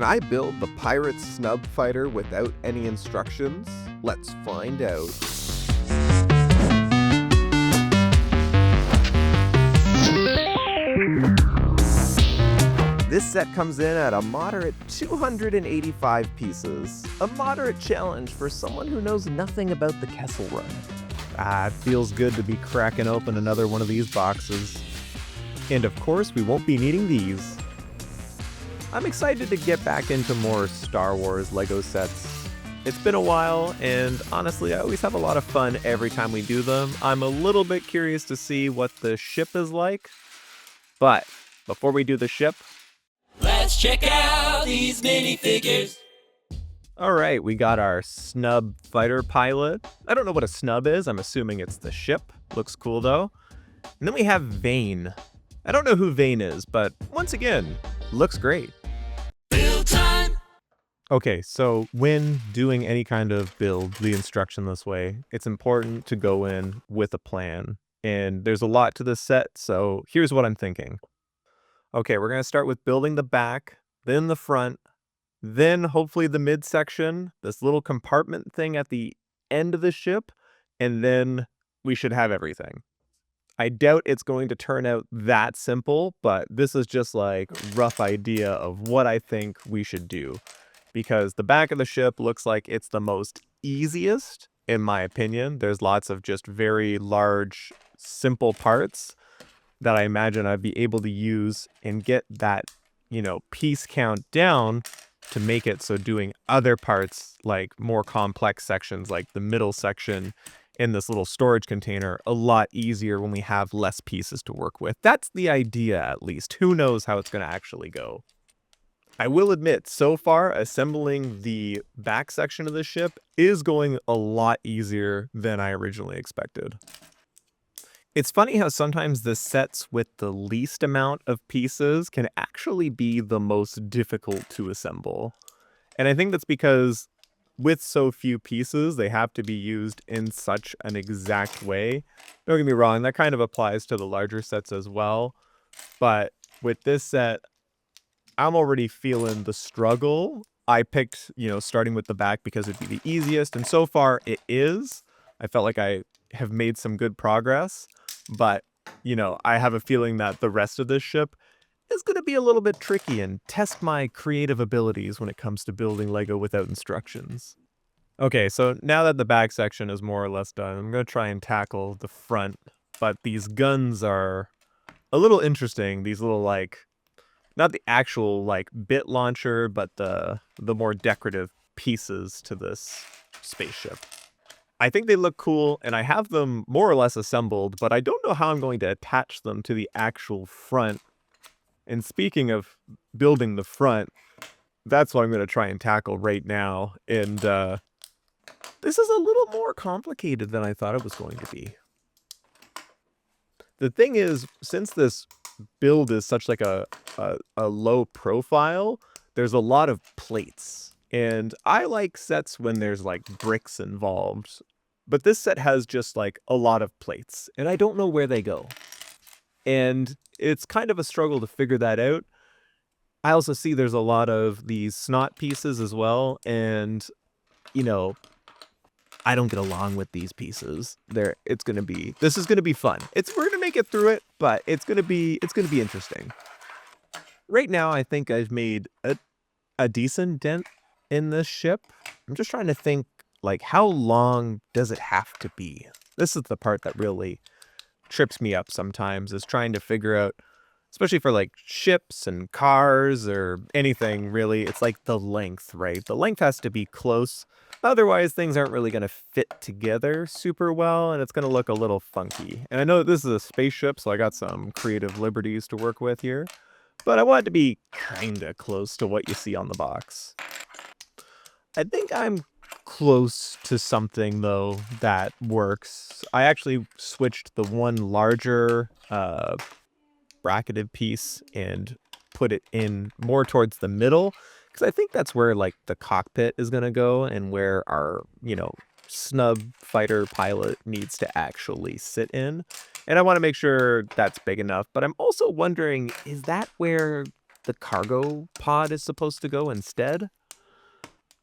I build the pirate Snub fighter without any instructions? Let's find out. This set comes in at a moderate 285 pieces. A moderate challenge for someone who knows nothing about the Kessel Run. It feels good to be cracking open another one of these boxes. And of course, we won't be needing these. I'm excited to get back into more Star Wars Lego sets. It's been a while, and honestly, I always have a lot of fun every time we do them. I'm a little bit curious to see what the ship is like. But before we do the ship, let's check out these minifigures. All right, we got our Snub fighter pilot. I don't know what a Snub is. I'm assuming it's the ship. Looks cool though. And then we have Vane. I don't know who Vane is, but once again, looks great. Build time. Okay, so when doing any kind of build, the Instructionless way, it's important to go in with a plan. And there's a lot to this set, so here's what I'm thinking. Okay, we're going to start with building the back, then the front, then hopefully the midsection, this little compartment thing at the end of the ship, and then we should have everything. I doubt it's going to turn out that simple, but this is just like rough idea of what I think we should do. Because the back of the ship looks like it's the most easiest, in my opinion. There's lots of just very large, simple parts that I imagine I'd be able to use and get that, piece count down to make it so doing other parts, like more complex sections, like the middle section in this little storage container, a lot easier when we have less pieces to work with. That's the idea, at least. Who knows how it's going to actually go? I will admit, so far, assembling the back section of the ship is going a lot easier than I originally expected. It's funny how sometimes the sets with the least amount of pieces can actually be the most difficult to assemble. And I think that's because with so few pieces, they have to be used in such an exact way. Don't get me wrong, that kind of applies to the larger sets as well. But with this set, I'm already feeling the struggle. I picked, starting with the back because it'd be the easiest. And so far it is. I felt like I have made some good progress. But, I have a feeling that the rest of this ship is going to be a little bit tricky and test my creative abilities when it comes to building Lego without instructions. Okay, so now that the back section is more or less done, I'm going to try and tackle the front. But these guns are a little interesting. These little, not the actual, bit launcher, but the more decorative pieces to this spaceship. I think they look cool, and I have them more or less assembled, but I don't know how I'm going to attach them to the actual front. And speaking of building the front, that's what I'm going to try and tackle right now. And this is a little more complicated than I thought it was going to be. The thing is, since this build is such like a low profile, there's a lot of plates. And I like sets when there's bricks involved, but this set has just a lot of plates, and I don't know where they go. And it's kind of a struggle to figure that out. I also see there's a lot of these snot pieces as well, and I don't get along with these pieces. This is gonna be fun. We're gonna make it through it, but it's gonna be interesting. Right now, I think I've made a decent dent in this ship. I'm just trying to think, how long does it have to be? This is the part that really trips me up sometimes, is trying to figure out, especially for ships and cars or anything really, it's the length, right? The length has to be close. Otherwise, things aren't really going to fit together super well, and it's going to look a little funky. And I know that this is a spaceship, so I got some creative liberties to work with here. But I want it to be kind of close to what you see on the box. I think I'm close to something, though, that works. I actually switched the one larger bracketed piece and put it in more towards the middle, because I think that's where the cockpit is going to go and where our, Snub fighter pilot needs to actually sit in. And I want to make sure that's big enough. But I'm also wondering, is that where the cargo pod is supposed to go instead.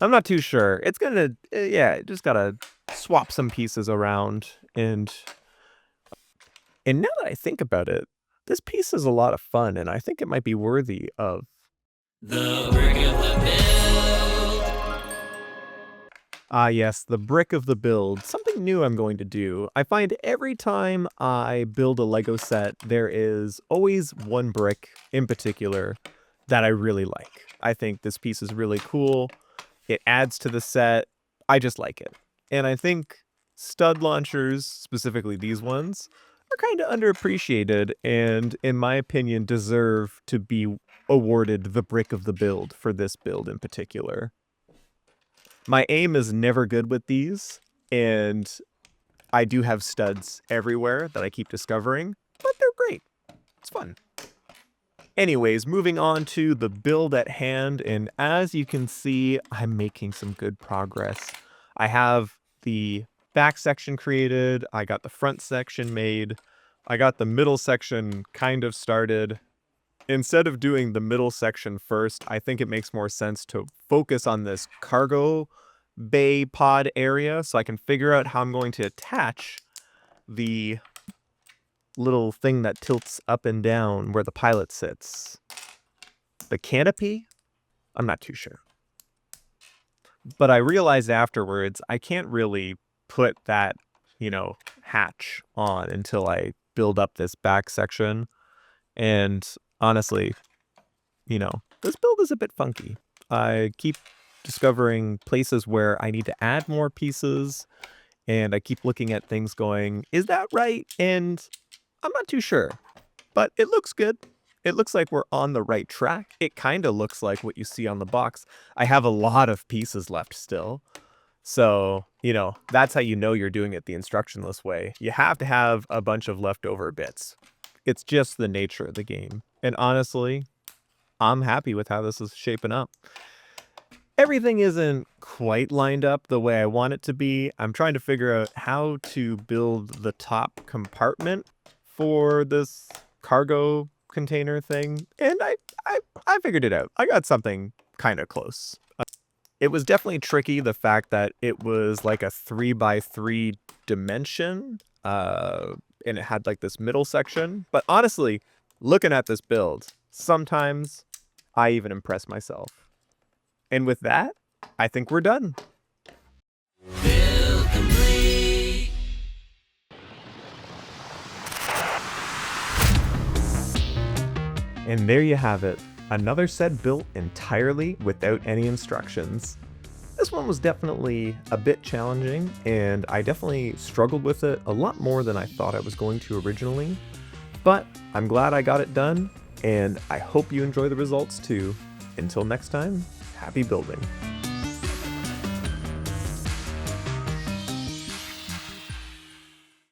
I'm not too sure. It's gonna, yeah, just gotta swap some pieces around. And now that I think about it, this piece is a lot of fun, and I think it might be worthy of The brick of the build. Ah, yes, the brick of the build. Something new I'm going to do. I find every time I build a Lego set, there is always one brick in particular that I really like. I think this piece is really cool. It adds to the set. I just like it. And I think stud launchers, specifically these ones, are kind of underappreciated and, in my opinion, deserve to be awarded the brick of the build for this build in particular. My aim is never good with these, and I do have studs everywhere that I keep discovering, but they're great. It's fun. Anyways, moving on to the build at hand, and as you can see, I'm making some good progress. I have the back section created, I got the front section made, I got the middle section kind of started. Instead of doing the middle section first, I think it makes more sense to focus on this cargo bay pod area so I can figure out how I'm going to attach the little thing that tilts up and down where the pilot sits. The canopy? I'm not too sure. But I realized afterwards I can't really put that, hatch on until I build up this back section. And honestly, this build is a bit funky. I keep discovering places where I need to add more pieces, and I keep looking at things going, is that right? And I'm not too sure, but it looks good. It looks like we're on the right track. It kind of looks like what you see on the box. I have a lot of pieces left still. So, that's how you know you're doing it the instructionless way. You have to have a bunch of leftover bits. It's just the nature of the game. And honestly, I'm happy with how this is shaping up. Everything isn't quite lined up the way I want it to be. I'm trying to figure out how to build the top compartment for this cargo container thing. And I figured it out. I got something kind of close. It was definitely tricky, the fact that it was like a 3x3 dimension. And it had like this middle section. But honestly, looking at this build, sometimes I even impress myself. And with that, I think we're done. Build complete. And there you have it. Another set built entirely without any instructions. This one was definitely a bit challenging, and I definitely struggled with it a lot more than I thought I was going to originally. But I'm glad I got it done, and I hope you enjoy the results too. Until next time, happy building.